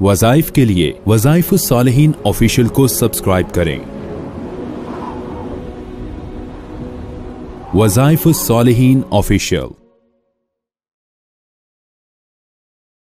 वज़ाइफ के लिए वज़ाइफुस सालिहीन ऑफिशियल को सब्सक्राइब करें। वज़ाइफुस सालिहीन ऑफिशियल।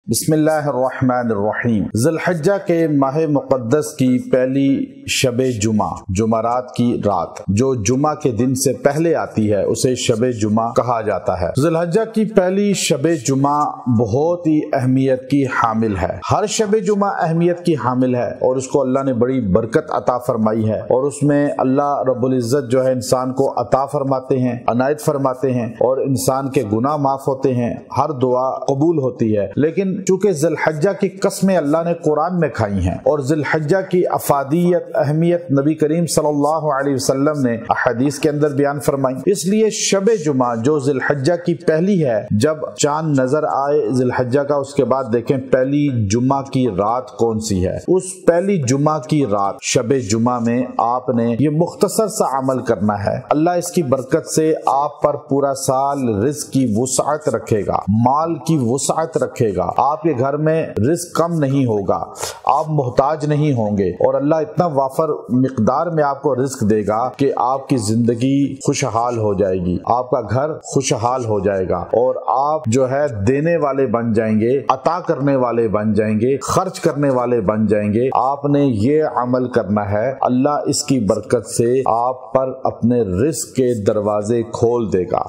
बिस्मिल्लाहिर्रहमानिर्रहीम। ज़ुल्हिज्जा के माह मुक़द्दस की पहली शबे जुमा, जुमारात की रात, जो जुमा के दिन से पहले आती है, उसे शबे जुमा कहा जाता है। ज़ुल्हिज्जा की पहली शबे जुमा बहुत ही अहमियत की हामिल है। हर शबे जुमा अहमियत की हामिल है और उसको अल्लाह ने बड़ी बरकत अता फरमाई है और उसमें अल्लाह रब्बुल इज़्ज़त जो है इंसान को अता फरमाते हैं, अनायत फरमाते हैं और इंसान के गुनाह माफ होते हैं, हर दुआ कबूल होती है। लेकिन चूंकि ज़ुल्हिज्जा की कसमें अल्लाह ने कुरान में खाई हैं और ज़ुल्हिज्जा की अफादियत, अहमियत नबी करीम सल्लल्लाहु अलैहि वसल्लम ने हदीस के अंदर बयान फरमाई, इसलिए शबे जुमा जो ज़ुल्हिज्जा की पहली है, जब चांद नजर आए ज़ुल्हिज्जा का, उसके बाद देखें पहली जुमा की रात कौन सी है। उस पहली जुमा की रात शबे जुमा में आपने ये मुख्तसर सा अमल करना है। अल्लाह इसकी बरकत से आप पर पूरा साल रिज़्क़ की वुसअत रखेगा, माल की वुसअत रखेगा, आपके घर में रिज़्क़ कम नहीं होगा, आप मोहताज नहीं होंगे और अल्लाह इतना वाफर मिकदार में आपको रिज़्क़ देगा कि आपकी जिंदगी खुशहाल हो जाएगी, आपका घर खुशहाल हो जाएगा और आप जो है देने वाले बन जाएंगे, अता करने वाले बन जाएंगे, खर्च करने वाले बन जाएंगे। आपने ये अमल करना है, अल्लाह इसकी बरकत से आप पर अपने रिज़्क़ के दरवाजे खोल देगा,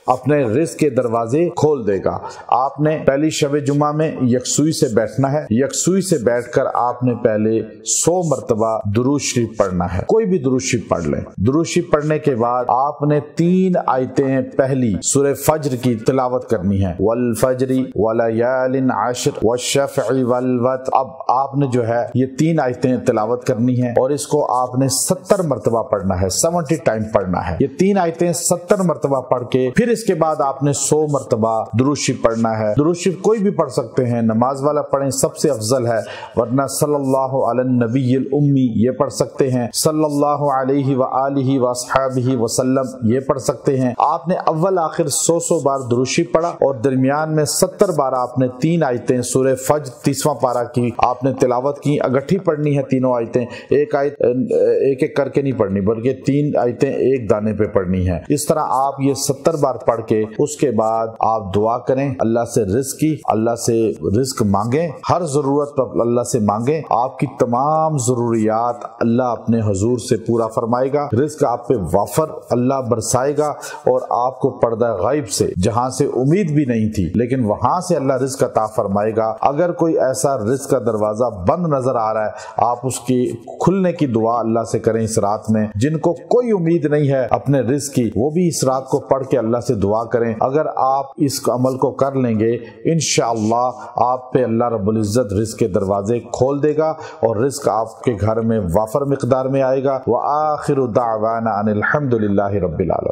अपने रिज़्क़ के दरवाजे खोल देगा। आपने पहली शबे जुमा में यकसुई से बैठना है। यकसुई से बैठकर आपने पहले 100 मरतबा दुरूद शरीफ पढ़ना है। कोई भी दुरूद शरीफ पढ़ लें। दुरूद शरीफ पढ़ने के बाद आपने 3 आयतें पहली सूरह फज्र की तिलावत करनी है। वल फज्री वलयालिन अश्र वश्शफ़ई वल वत्र। अब आपने जो है ये 3 आयतें तिलावत करनी है और इसको आपने 70 मरतबा पढ़ना है, 70 टाइम पढ़ना है। ये 3 आयतें 70 मरतबा पढ़ के फिर इसके बाद आपने 100 मरतबा दुरूद शरीफ पढ़ना है। दुरूद शरीफ कोई भी पढ़ सकते हैं, नमाज वाला पढ़ें सबसे अफजल है, वरना सल्लल्लाहु अलन नबिय्यिल उम्मी ये पढ़ सकते हैं, सल्लल्लाहु अलैहि व आलिहि व अस्हाबिहि वसल्लम ये पढ़ सकते हैं। आपने अव्वल आखिर 100 बार दुरूद शरीफ पढ़ा और दरमियान में 70 बार आपने 3 आयतें सूरह फज्र 30वां पारा की आपने तिलावत की। इकट्ठी पढ़नी है तीनों आयतें, एक आयत एक एक करके नहीं पढ़नी, बल्कि 3 आयतें एक दाने पे पढ़नी है। इस तरह आप ये 70 बार पढ़ के उसके बाद आप दुआ करें अल्लाह से रिज़्क़ की, अल्लाह से रिज़्क़ मांगे, हर जरूरत पर अल्लाह से मांगे, आपकी तमाम जरूरियात अल्लाह अपने हुजूर से पूरा फरमाएगा, रिज़्क़ आप पे वाफर अल्लाह बरसाएगा और आपको पर्दा गायब से, जहां से उम्मीद भी नहीं थी, लेकिन वहां से अल्लाह रिज़्क़ अता फरमाएगा। अगर कोई ऐसा रिज़्क़ का दरवाजा बंद नजर आ रहा है, आप उसकी खुलने की दुआ अल्लाह से करें इस रात में। जिनको कोई उम्मीद नहीं है अपने रिज़्क़ की, वो भी इस रात को पढ़ के अल्लाह से दुआ करें। अगर आप इस अमल को कर लेंगे, इंशाअल्लाह आप पे अल्लाह रब्बुल इज़्ज़त रिज़्क़ के दरवाजे खोल देगा और रिज़्क़ आपके घर में वाफर मिक़दार में आएगा। व आखिरु दावाना अनिल हम्दुलिल्लाहि रब्बिल आलमीन।